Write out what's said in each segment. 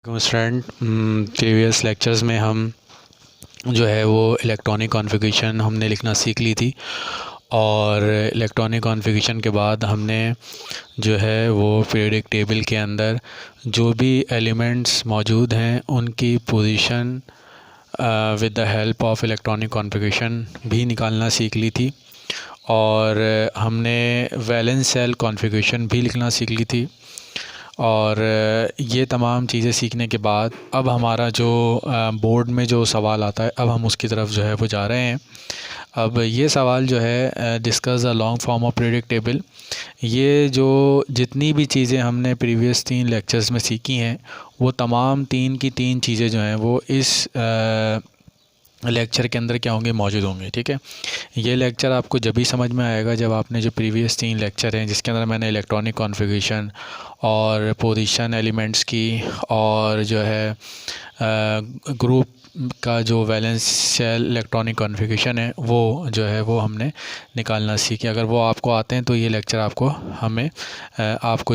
Student previous lectures में हम जो है वो इलेक्ट्रॉनिक कॉन्फ़िगरेशन हमने लिखना सीख ली थी। और इलेक्ट्रॉनिक कॉन्फ़िगरेशन के बाद हमने जो है वो पीरियोडिक टेबल के अंदर जो भी एलिमेंट्स मौजूद हैं उनकी position with the help of electronic configuration भी निकालना सीख ली थी। और हमने वैलेंस सेल कॉन्फ़िगरेशन भी लिखना सीख ली थी। और ये तमाम चीज़ें सीखने के बाद अब हमारा जो बोर्ड में जो सवाल आता है, अब हम उसकी तरफ जो है वो जा रहे हैं। अब ये सवाल जो है discuss the long form of periodic table. ये जो जितनी भी चीज़ें हमने प्रीवियस 3 लेक्चर्स में सीखी हैं वो तमाम 3 की 3 चीज़ें जो हैं वो इस लेक्चर के अंदर क्या होंगे, मौजूद होंगे। ठीक है, ये लेक्चर आपको जब भी समझ में आएगा जब आपने जो प्रीवियस 3 लेक्चर हैं जिसके अंदर मैंने इलेक्ट्रॉनिक कॉन्फ़िगरेशन और पोजीशन एलिमेंट्स की और जो है ग्रुप का जो वैलेंस सेल इलेक्ट्रॉनिक कॉन्फ़िगरेशन है वो जो है वो हमने निकालना सीखे। अगर वो आपको आते हैं तो ये लेक्चर आपको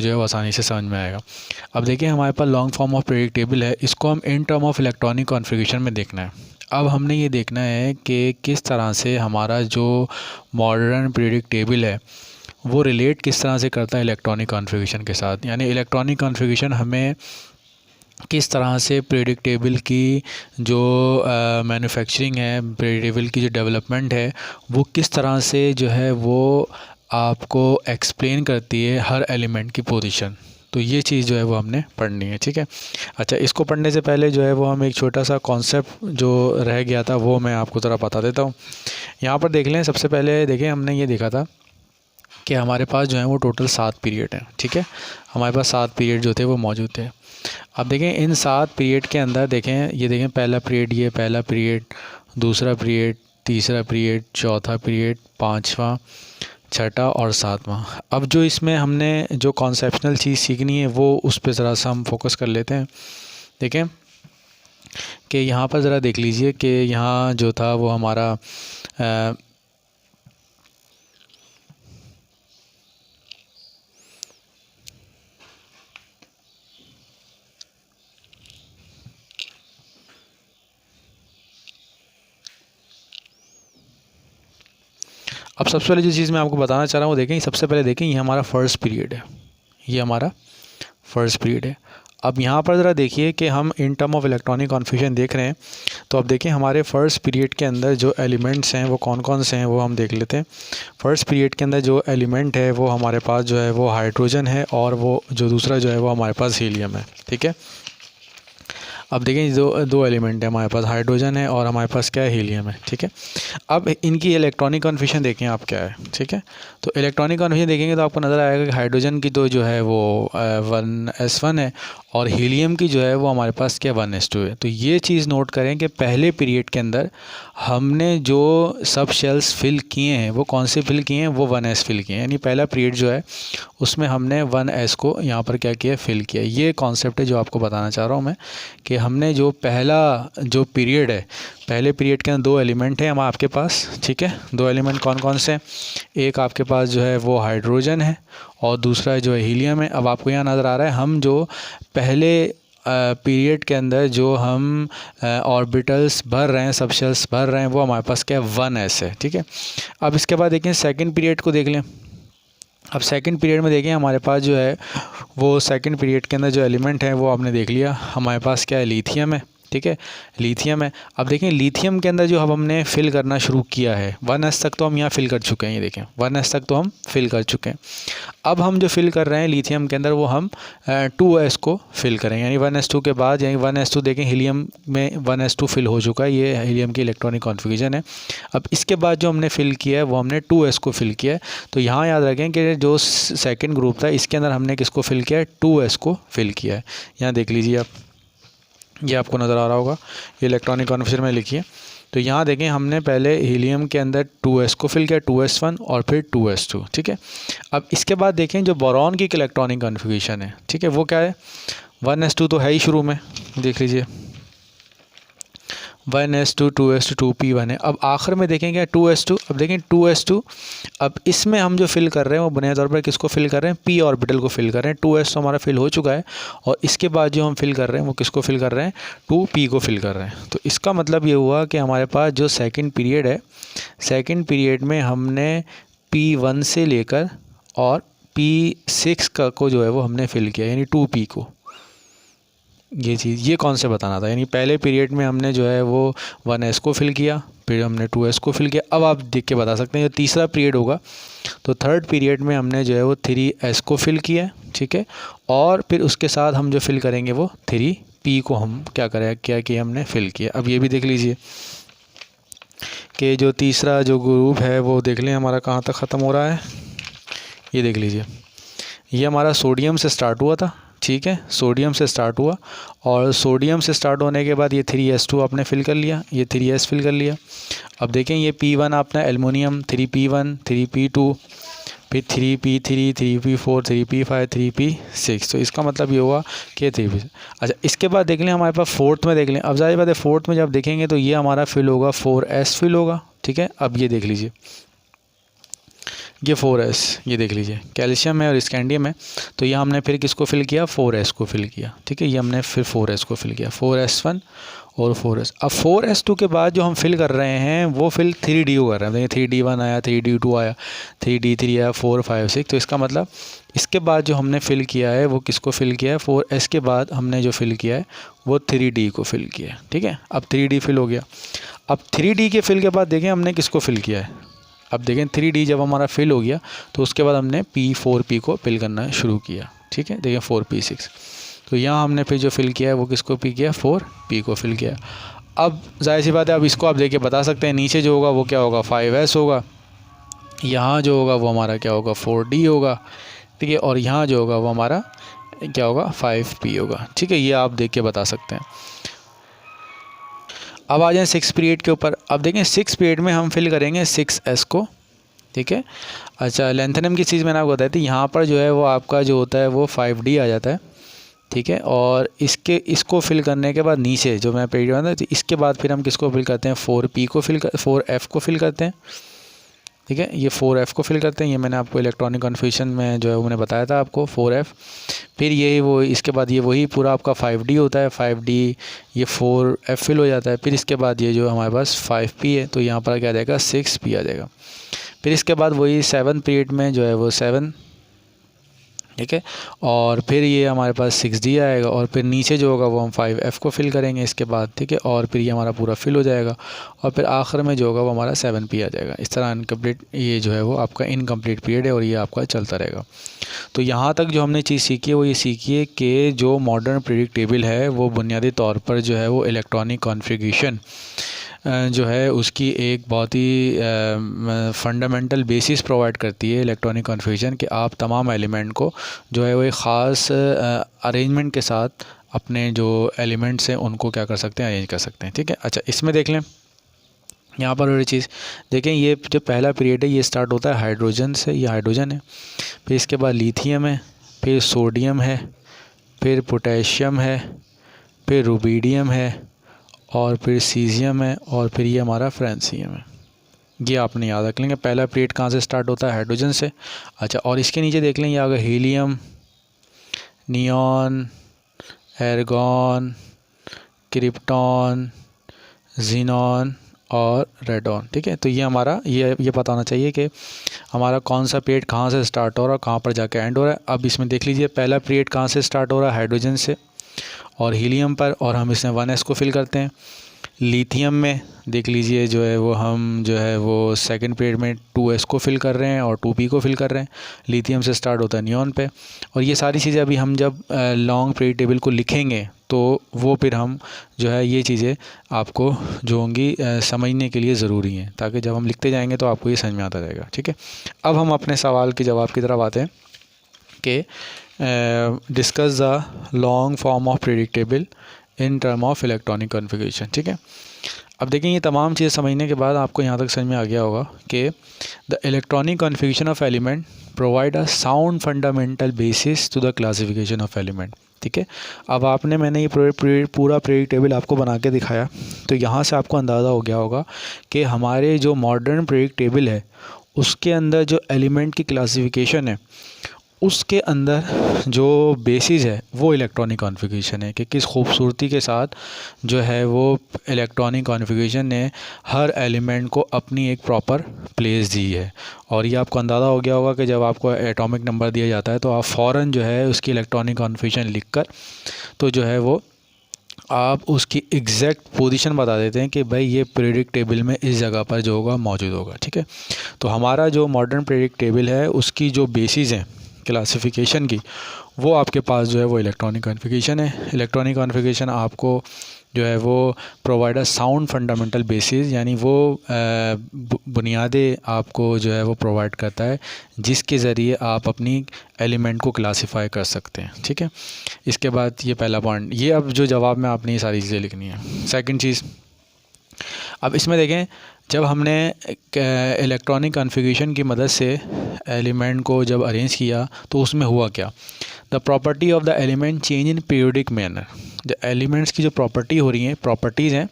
जो है वो आसानी से समझ में आएगा। अब देखिए हमारे पास long form of periodic table है, इसको हम in term of electronic configuration में देखना है। अब हमने ये देखना है कि किस तरह से हमारा जो मॉडर्न पीरियोडिक टेबल है वो रिलेट किस तरह से करता है इलेक्ट्रॉनिक कॉन्फ़िगरेशन के साथ। यानी इलेक्ट्रॉनिक कॉन्फ़िगरेशन हमें किस तरह से पीरियोडिक टेबल की जो मैन्युफैक्चरिंग है, पीरियोडिक टेबल की जो डेवलपमेंट है वो किस तरह से जो है वो आपको एक्सप्लेन करती है हर एलिमेंट की पोजीशन। तो ये चीज़ जो है वो हमने पढ़नी है। ठीक है, अच्छा, इसको पढ़ने से पहले जो है वो हम एक छोटा सा कॉन्सेप्ट जो रह गया था वो मैं आपको ज़रा बता देता हूँ। यहाँ पर देख लें, सबसे पहले देखें हमने ये देखा था कि हमारे पास जो है वो टोटल 7 पीरियड हैं। ठीक है, हमारे पास 7 पीरियड जो थे वो मौजूद थे। अब देखें इन 7 पीरियड के अंदर देखें, ये देखें पहला पीरियड, ये पहला पीरियड, दूसरा पीरियड, तीसरा पीरियड, चौथा पीरियड, पाँचवा, छठा और सातवां। अब जो इसमें हमने जो कॉन्सेप्शनल चीज़ सीखनी है वो उस पर ज़रा सा हम फोकस कर लेते हैं। देखें कि यहाँ पर ज़रा देख लीजिए कि यहाँ जो था वो हमारा अब सबसे पहले जो चीज़ मैं आपको बताना चाह रहा हूँ, देखें सबसे पहले देखें ये हमारा फ़र्स्ट पीरियड है, ये हमारा फ़र्स्ट पीरियड है। अब यहाँ पर ज़रा देखिए कि हम in term of electronic configuration देख रहे हैं। तो अब देखें हमारे फ़र्स्ट पीरियड के अंदर जो एलिमेंट्स हैं वो कौन कौन से हैं वो हम देख लेते हैं। फ़र्स्ट पीरियड के अंदर जो एलिमेंट है वो हमारे पास जो है वो हाइड्रोजन है और वो जो दूसरा जो है वो हमारे पास हीलियम है। ठीक है, अब देखें दो एलिमेंट है हमारे पास, हाइड्रोजन है और हमारे पास क्या है, हीलियम है। ठीक है, अब इनकी इलेक्ट्रॉनिक कॉन्फ़िगरेशन देखें आप क्या है। ठीक है, तो इलेक्ट्रॉनिक कॉन्फ़िगरेशन देखेंगे तो आपको नज़र आएगा कि हाइड्रोजन की तो जो है वो 1s1 है और हीलियम की जो है वो हमारे पास क्या 1s2 है। तो ये चीज़ नोट करें कि पहले पीरियड के अंदर हमने जो सब शेल्स फिल किए हैं वो कौन से फिल किए हैं, वो 1s फिल किए हैं। यानी पहला पीरियड जो है उसमें हमने 1s को यहाँ पर क्या किया, फिल किया। ये कॉन्सेप्ट है जो आपको बताना चाह रहा हूँ मैं कि हमने जो पहला जो पीरियड है, पहले पीरियड के अंदर 2 एलिमेंट हैं हम आपके पास। ठीक है, 2 एलिमेंट कौन कौन से, एक आपके पास जो है वो हाइड्रोजन है और दूसरा जो है हीलियम है। अब आपको यहाँ नज़र आ रहा है हम जो पहले पीरियड के अंदर जो हम ऑर्बिटल्स भर रहे हैं, सब शेल्स भर रहे हैं, वो हमारे पास क्या 1s है। ठीक है, अब इसके बाद देखें सेकंड पीरियड को देख लें। अब सेकंड पीरियड में देखें हमारे पास जो है वो सेकंड पीरियड के अंदर जो एलिमेंट है वो आपने देख लिया, हमारे पास क्या है, लिथियम है। ठीक है, लिथियम है। अब देखें लिथियम के अंदर जो अब हमने फिल करना शुरू किया है, 1s तक तो हम यहाँ फिल कर चुके हैं। ये देखें 1s तक तो हम फिल कर चुके हैं। अब हम जो फिल कर रहे हैं लिथियम के अंदर वो हम 2s को फिल करें। यानी 1s2 के बाद, यानी 1s2 देखें हीलियम में 1s2 फिल हो चुका है, ये हीलियम की इलेक्ट्रॉनिक कॉन्फ़िगरेशन है। अब इसके बाद जो हमने फिल किया है वो हमने 2s को फिल किया है। तो यहाँ याद रखें कि जो सेकेंड ग्रुप था इसके अंदर हमने किसको फिल किया है, 2s को फिल किया है। यहाँ देख लीजिए आप, ये आपको नज़र आ रहा होगा, ये इलेक्ट्रॉनिक कॉन्फ़िगरेशन में लिखिए। तो यहाँ देखें हमने पहले हीलियम के अंदर 2s को फिल किया, 2s1 और फिर 2s2। ठीक है, अब इसके बाद देखें जो बोरॉन की इलेक्ट्रॉनिक कॉन्फ़िगरेशन है, ठीक है, वो क्या है, 1s2 तो है ही शुरू में, देख लीजिए 1s2 2s2 2p1 है। अब आखिर में देखेंगे 2s2, अब देखें 2s2, अब इसमें हम जो फिल कर रहे हैं वो बुनियादी तौर पर किसको फिल कर रहे हैं, p ऑर्बिटल को फिल कर रहे हैं। 2s हमारा फिल हो चुका है और इसके बाद जो हम फिल कर रहे हैं वो किसको फिल कर रहे हैं, 2p को फिल कर रहे हैं। तो इसका मतलब ये हुआ कि हमारे पास जो सेकंड पीरियड है, सेकंड पीरियड में हमने p1 से लेकर और p6 का को जो है वो हमने फिल किया, यानी 2p को। ये चीज़, ये कौन से बताना था, यानी पहले पीरियड में हमने जो है वो 1s को फिल किया, फिर हमने 2s को फिल किया। अब आप देख के बता सकते हैं जो तीसरा पीरियड होगा तो थर्ड पीरियड में हमने जो है वो 3s को फिल किया, ठीक है, और फिर उसके साथ हम जो फिल करेंगे वो 3p को हम क्या करें, क्या कि हमने फिल किया। अब ये भी देख लीजिए कि जो तीसरा जो ग्रुप है वो देख लें हमारा कहाँ तक ख़त्म हो रहा है। ये देख लीजिए, ये हमारा सोडियम से स्टार्ट हुआ था, ठीक है, सोडियम से स्टार्ट हुआ और सोडियम से स्टार्ट होने के बाद ये 3s2 आपने फिल कर लिया, ये 3s फिल कर लिया। अब देखें ये p1 आपने एल्युमिनियम 3p1 3p2 फिर 3p3 3p4 3p5 3p6, तो इसका मतलब ये हुआ कि 3p। अच्छा, इसके बाद देख लें हमारे पास फोर्थ में देख लें। अब जाहिर बात है फोर्थ में जब देखेंगे तो ये हमारा फिल होगा 4s फिल होगा, ठीक है। अब ये देख लीजिए, ये 4s, ये देख लीजिए कैल्शियम है और स्कैंडियम है, तो ये हमने फिर किसको फिल किया, 4s को फिल किया, ठीक है। ये हमने फिर 4s को फिल किया, 4s1 और 4s। अब 4s2 के बाद जो हम फिल कर रहे हैं वो फिल 3d को कर रहे हैं। देखिए 3d1 आया, 3d2 आया, 3d3 आया, 4 5 6, तो इसका मतलब इसके बाद जो हमने फिल किया है वो किसको फिल किया है, 4s के बाद हमने जो फिल किया है वो 3d को फिल किया है, ठीक है। अब 3d फिल हो गया। अब 3d के फिल के बाद देखें हमने किसको फिल किया है। अब देखें 3d जब हमारा फिल हो गया तो उसके बाद हमने p4p को फिल करना शुरू किया, ठीक है। देखें 4p6, तो यहाँ हमने फिर जो फिल किया है वो किसको फिल किया, 4p को फिल किया। अब जाहिर सी बात है, अब इसको आप देखिए बता सकते हैं नीचे जो होगा वो क्या होगा, 5s होगा, यहाँ जो होगा वो हमारा क्या होगा, 4d होगा, ठीक है, और यहाँ जो होगा वो हमारा क्या होगा, 5p होगा, ठीक है। ये आप देख के बता सकते हैं। अब आ जाएं 6 पीरियड के ऊपर। अब देखें 6 पीरियड में हम फिल करेंगे 6s को, ठीक है। अच्छा, लेंथेनम की चीज़ मैंने आपको बताई थी, यहाँ पर जो है वो आपका जो होता है वो 5d आ जाता है, ठीक है। और इसको फिल करने के बाद नीचे जो मैं पीरियड बताया तो इसके बाद फिर हम किसको फिल करते हैं, 4p को फिल कर 4f को फिल करते हैं, ठीक है। ये 4f को फिल करते हैं, ये मैंने आपको इलेक्ट्रॉनिक कन्फ्यूजन में जो है वो मैंने बताया था आपको 4f। फिर ये वो इसके बाद ये वही पूरा आपका 5d होता है, 5d ये 4f फिल हो जाता है। फिर इसके बाद ये जो हमारे पास 5p है तो यहाँ पर क्या आ जाएगा, 6p आ जाएगा। फिर इसके बाद वही 7 पीरियड में जो है वो 7, ठीक है, और फिर ये हमारे पास 6d आएगा और फिर नीचे जो होगा वो हम 5f को फिल करेंगे इसके बाद, ठीक है, और फिर ये हमारा पूरा फिल हो जाएगा और फिर आखिर में जो होगा वो हमारा 7p आ जाएगा। इस तरह इनकम्प्लीट ये जो है वो आपका इनकम्प्लीट पीरियड है और ये आपका चलता रहेगा। तो यहाँ तक जो हमने चीज़ सीखी है वो ये सीखी है कि जो मॉडर्न पीरियडिक टेबल है वो बुनियादी तौर पर जो है वो इलेक्ट्रॉनिक कॉन्फ़िगरेशन जो है उसकी एक बहुत ही फंडामेंटल बेसिस प्रोवाइड करती है इलेक्ट्रॉनिक कॉन्फ़िगरेशन, कि आप तमाम एलिमेंट को जो है वो एक ख़ास अरेंजमेंट के साथ अपने जो एलिमेंट्स हैं उनको क्या कर सकते हैं, अरेंज कर सकते हैं, ठीक है। अच्छा, इसमें देख लें यहाँ पर बड़ी चीज़ देखें, ये जो पहला पीरियड है ये स्टार्ट होता है हाइड्रोजन से, ये हाइड्रोजन है, फिर इसके बाद लिथियम है, फिर सोडियम है, फिर पोटेशियम है, फिर रुबीडियम है और फिर सीजियम है और फिर ये हमारा फ्रांसियम है। ये आपने याद रख लेंगे। पहला पीरियड कहाँ से स्टार्ट होता है, हाइड्रोजन से। अच्छा, और इसके नीचे देख लें ये आ गया हीलियम, नियॉन, एर्गॉन, क्रिप्टॉन, जीनॉन और रेडॉन, ठीक है। तो ये हमारा ये पता होना चाहिए कि हमारा कौन सा पीरियड कहाँ से स्टार्ट हो रहा है, कहाँ पर जाके एंड हो रहा है। अब इसमें देख लीजिए पहला पीरियड कहाँ से स्टार्ट हो रहा है, हाइड्रोजन से और हीलियम पर, और हम इसमें 1s को फिल करते हैं। लिथियम में देख लीजिए जो है वो हम जो है वो सेकंड पीरियड में 2s को फिल कर रहे हैं और 2p को फिल कर रहे हैं। लिथियम से स्टार्ट होता है नियॉन पे। और ये सारी चीज़ें अभी हम जब लॉन्ग पीरियड टेबल को लिखेंगे तो वो फिर हम जो है ये चीज़ें आपको जो होंगी समझने के लिए ज़रूरी हैं, ताकि जब हम लिखते जाएंगे तो आपको ये समझ में आता जाएगा, ठीक है। अब हम अपने सवाल के जवाब की तरफ आते हैं कि discuss the long form of periodic table in term of electronic configuration, ठीक है। अब देखें ये तमाम चीज़ें समझने के बाद आपको यहाँ तक समझ में आ गया होगा कि the electronic configuration of element provide a sound fundamental basis to the classification of element, ठीक है। अब मैंने ये पूरा पीरियोडिक टेबल आपको बना के दिखाया, तो यहाँ से आपको अंदाज़ा हो गया होगा कि हमारे जो मॉडर्न पीरियोडिक टेबल है उसके अंदर जो एलिमेंट की क्लासिफिकेशन है उसके अंदर जो बेसिस है वो इलेक्ट्रॉनिक कॉन्फ़िगरेशन है, कि किस खूबसूरती के साथ जो है वो इलेक्ट्रॉनिक कॉन्फ़िगरेशन ने हर एलिमेंट को अपनी एक प्रॉपर प्लेस दी है। और ये आपको अंदाज़ा हो गया होगा कि जब आपको एटॉमिक नंबर दिया जाता है तो आप फ़ौरन जो है उसकी इलेक्ट्रॉनिक कॉन्फ़िगरेशन लिखकर तो जो है वो आप उसकी एग्जैक्ट पोजीशन बता देते हैं कि भाई ये पीरियोडिक टेबल में इस जगह पर जो होगा मौजूद होगा, ठीक है। तो हमारा जो मॉडर्न पीरियोडिक टेबल है उसकी जो बेसिस हैं क्लासिफिकेशन की, वो आपके पास जो है वो इलेक्ट्रॉनिक कॉन्फ़िगरेशन है। इलेक्ट्रॉनिक कॉन्फ़िगरेशन आपको जो है वो प्रोवाइड साउंड फंडामेंटल बेसिस, यानी वो बुनियादें आपको जो है वो प्रोवाइड करता है जिसके ज़रिए आप अपनी एलिमेंट को क्लासिफाई कर सकते हैं, ठीक है। इसके बाद ये पहला पॉइंट, ये अब जो जवाब में आपने ये सारी चीज़ें लिखनी है। सेकंड चीज़, अब इसमें देखें जब हमने इलेक्ट्रॉनिक कॉन्फ़िगरेशन की मदद से एलिमेंट को जब अरेंज किया तो उसमें हुआ क्या, the property of the element change in periodic manner. जो एलिमेंट्स की जो प्रॉपर्टी हो रही हैं, प्रॉपर्टीज़ हैं,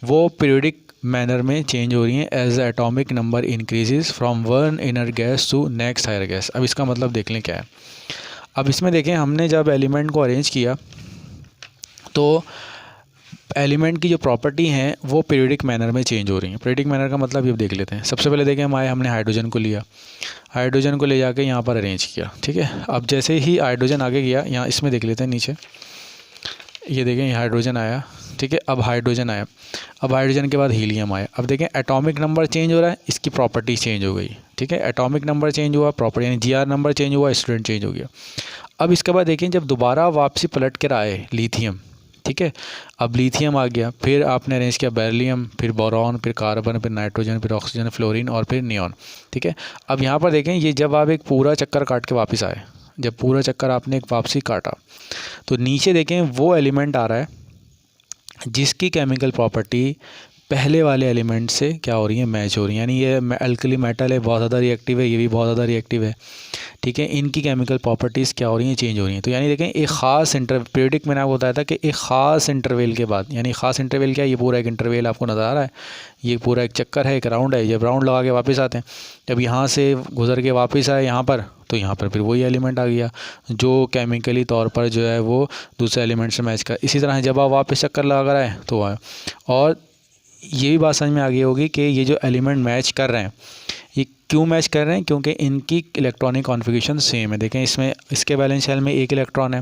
वो पीरियोडिक मैनर में चेंज हो रही हैं as the atomic number increases from one inert gas to next higher gas. अब इसका मतलब देख लें क्या है। अब इसमें देखें हमने जब एलिमेंट को अरेंज किया तो एलिमेंट की जो प्रॉपर्टी हैं वो पीरियोडिक मैनर में चेंज हो रही हैं। पीरियोडिक मैनर का मतलब ये देख लेते हैं। सबसे पहले देखें हमने हाइड्रोजन को लिया, हाइड्रोजन को ले जाके यहाँ पर अरेंज किया, ठीक है। अब जैसे ही हाइड्रोजन आगे गया, यहाँ इसमें देख लेते हैं नीचे, ये देखें ये हाइड्रोजन आया, ठीक है। अब हाइड्रोजन आया, अब हाइड्रोजन के बाद हीलियम आया। अब देखें एटॉमिक नंबर चेंज हो रहा है, इसकी प्रॉपर्टी चेंज हो गई, ठीक है। एटॉमिक नंबर चेंज हुआ, प्रॉपर्टी यानी GR नंबर चेंज हुआ, स्टूडेंट चेंज हो गया। अब इसके बाद देखें जब दोबारा वापसी पलट कर आए लिथियम, ठीक है। अब लिथियम आ गया, फिर आपने अरेंज किया बेरिलियम, फिर बोरॉन, फिर कार्बन, फिर नाइट्रोजन, फिर ऑक्सीजन, फ्लोरीन और फिर नियॉन, ठीक है। अब यहाँ पर देखें ये जब आप एक पूरा चक्कर काट के वापस आए, जब पूरा चक्कर आपने एक वापसी काटा तो नीचे देखें वो एलिमेंट आ रहा है जिसकी केमिकल प्रॉपर्टी पहले वाले एलिमेंट से क्या हो रही है, मैच हो रही है। यानी ये अल्कली मेटल है, बहुत ज़्यादा रिएक्टिव है, ये भी बहुत ज़्यादा रिएक्टिव है, ठीक है। इनकी केमिकल प्रॉपर्टीज़ क्या हो रही हैं, चेंज हो रही हैं। तो यानी देखें एक ख़ास पीरियोडिक मैंने आपको बताया था कि एक ख़ास इंटरवल के बाद, यानी ख़ास इंटरवल क्या है, ये पूरा एक इंटरवल आपको नज़र आ रहा है, ये पूरा एक चक्कर है, एक राउंड है। जब राउंड लगा के वापस आते हैं, जब यहाँ से गुजर के वापस आए यहाँ पर, तो यहाँ पर फिर वही एलिमेंट आ गया जो केमिकली तौर पर जो है वो दूसरे एलिमेंट से मैच कर। इसी तरह जब आप वापस चक्कर लगा कर आए तो आए, और ये भी बात समझ में आ गई होगी कि ये जो एलिमेंट मैच कर रहे हैं ये क्यों मैच कर रहे हैं, क्योंकि इनकी इलेक्ट्रॉनिक कॉन्फ़िगरेशन सेम है। देखें इसमें इसके वैलेंस शेल में एक इलेक्ट्रॉन है,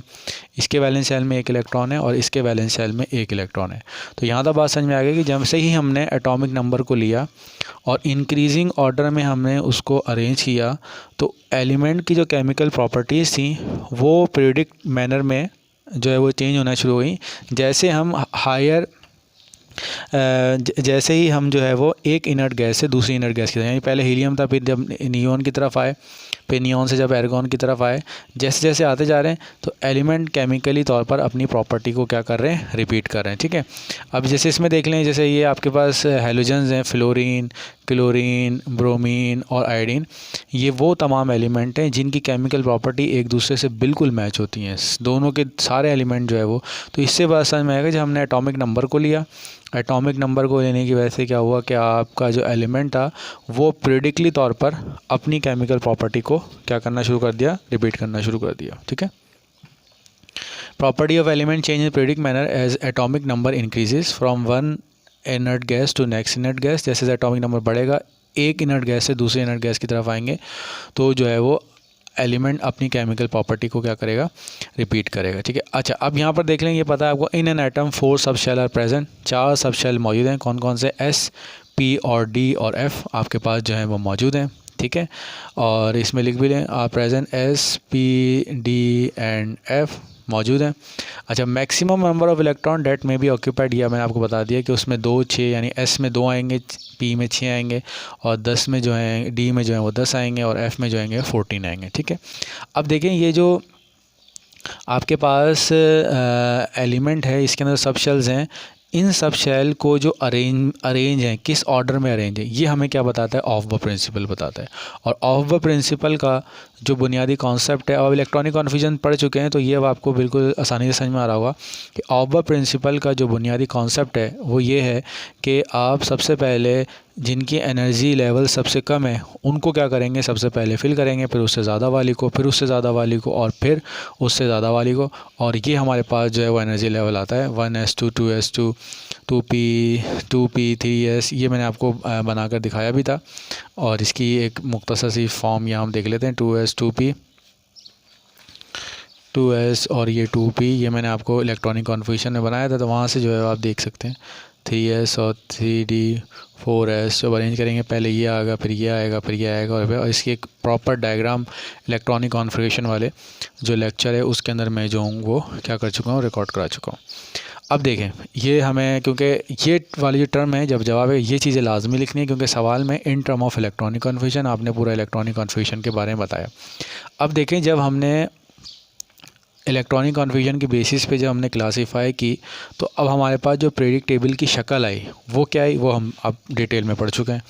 इसके वैलेंस शेल में एक इलेक्ट्रॉन है और इसके वैलेंस शेल में एक इलेक्ट्रॉन है। तो यहाँ तक बात समझ में आ गई कि जब से ही हमने एटॉमिक नंबर को लिया और इंक्रीजिंग ऑर्डर में हमने उसको अरेंज किया तो एलिमेंट की जो केमिकल प्रॉपर्टीज़ थी वो पीरियोडिक मैनर में जो है वो चेंज होना शुरू हुई। जैसे हम हायर जैसे ही हम जो है वो एक इनर्ट गैस से दूसरी इनर्ट गैस की तरफ, यानी पहले हीलियम था, फिर जब नियॉन की तरफ आए, फिर नियॉन से जब एर्गॉन की तरफ आए, जैसे जैसे आते जा रहे हैं तो एलिमेंट केमिकली तौर पर अपनी प्रॉपर्टी को क्या कर रहे हैं, रिपीट कर रहे हैं, ठीक है। अब जैसे इसमें देख लें, जैसे ये आपके पास हेलोजन्स हैं, फ्लोरीन, क्लोरीन, ब्रोमीन और आयोडीन, ये वो तमाम एलिमेंट हैं जिनकी केमिकल प्रॉपर्टी एक दूसरे से बिल्कुल मैच होती हैं, दोनों के सारे एलिमेंट जो है वो। तो इससे बात समझ में आएगा जब हमने एटॉमिक नंबर को लिया, एटॉमिक नंबर को लेने की वजह से क्या हुआ कि आपका जो एलिमेंट था वो पीरियोडिकली तौर पर अपनी केमिकल प्रॉपर्टी को क्या करना शुरू कर दिया, रिपीट करना शुरू कर दिया, ठीक है। Property of element change in periodic manner as atomic number increases from one inert gas to next inert gas. जैसे एटॉमिक नंबर बढ़ेगा, एक इनर्ट गैस से दूसरे इनर्ट गैस की तरफ आएंगे तो जो है वो एलिमेंट अपनी केमिकल प्रॉपर्टी को क्या करेगा, रिपीट करेगा, ठीक है। अच्छा, अब यहाँ पर देख लें, ये पता है आपको, इन एन एटम 4 सब शेल आर प्रेजेंट, 4 सब शेल मौजूद हैं। कौन कौन से, S, P और D और F आपके पास जो है वो मौजूद हैं, ठीक है। और इसमें लिख भी लें, are present S, P, D and F मौजूद हैं। अच्छा, maximum number of electron that में भी ऑक्यूपाइड, यह मैंने आपको बता दिया कि उसमें 2, 6, यानी S में 2 आएंगे, P में 6 आएंगे और 10 में जो है D में जो है वो 10 आएंगे और F में जो आएंगे 14 आएंगे, ठीक है। अब देखें ये जो आपके पास एलिमेंट है इसके अंदर सब शेल्स हैं, इन सब शेल को जो अरेंज हैं, किस ऑर्डर में अरेंज है, ये हमें क्या बताता है, ऑफ द प्रिंसिपल बताता है। और ऑफ द प्रिंसिपल का जो बुनियादी कॉन्सेप्ट है, अब इलेक्ट्रॉनिक कन्फ्यूजन पढ़ चुके हैं तो ये अब आपको बिल्कुल आसानी से समझ में आ रहा होगा कि ऑफ द प्रिंसिपल का जो बुनियादी कॉन्सेप्ट है वो ये है कि आप सबसे पहले जिनकी एनर्जी लेवल सबसे कम है उनको क्या करेंगे, सबसे पहले फिल करेंगे, फिर उससे ज़्यादा वाली को, फिर उससे ज़्यादा वाली को, और फिर उससे ज़्यादा वाली को। और ये हमारे पास जो है वो एनर्जी लेवल आता है 1s2 2s2 2p 2p 3s। ये मैंने आपको बनाकर दिखाया भी था, और इसकी एक मुख्तसर सी फॉर्म यहाँ हम देख लेते हैं। 2s 2p 2s और ये 2p, ये मैंने आपको इलेक्ट्रॉनिक कॉन्फ़िगरेशन में बनाया था, तो वहाँ से जो है आप देख सकते हैं 3s और 3d 4s। जब अरेंज करेंगे पहले ये आएगा, फिर ये आएगा, फिर ये आएगा, और इसकी एक प्रॉपर डायग्राम इलेक्ट्रॉनिक कॉन्फ़िगरेशन वाले जो लेक्चर है उसके अंदर मैं जो हूँ वो क्या कर चुका हूँ, रिकॉर्ड करा चुका हूँ। अब देखें, ये हमें, क्योंकि ये वाली जो टर्म है, जब जवाब है ये चीज़ें लाजमी लिखनी है, क्योंकि सवाल में इन टर्म ऑफ इलेक्ट्रॉनिक कन्फ्यूजन आपने पूरा इलेक्ट्रॉनिक कन्फ्यूजन के बारे में बताया। अब देखें, जब हमने इलेक्ट्रॉनिक कन्फ्यूजन की बेसिस पे जब हमने क्लासीफाई की, तो अब हमारे पास जो पीरियडिक टेबल की शक्ल आई वो क्या आई, वो हम अब डिटेल में पढ़ चुके हैं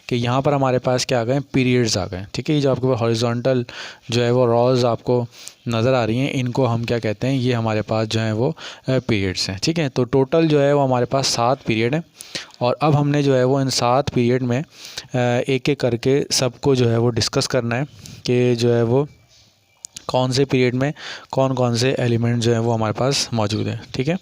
कि यहाँ पर हमारे पास क्या आ गए, पीरियड्स आ गए। ठीक है, ये जो आपके पास हॉरिजॉन्टल जो है वो रॉज आपको नज़र आ रही हैं, इनको हम क्या कहते हैं, ये हमारे पास जो है वो पीरियड्स हैं। ठीक है, तो टोटल जो है वो हमारे पास 7 पीरियड हैं, और अब हमने जो है वो इन 7 पीरियड में एक एक करके सबको जो है वो डिस्कस करना है कि जो है वो कौन से पीरियड में कौन कौन से एलिमेंट जो है वो हमारे पास मौजूद है। ठीक है,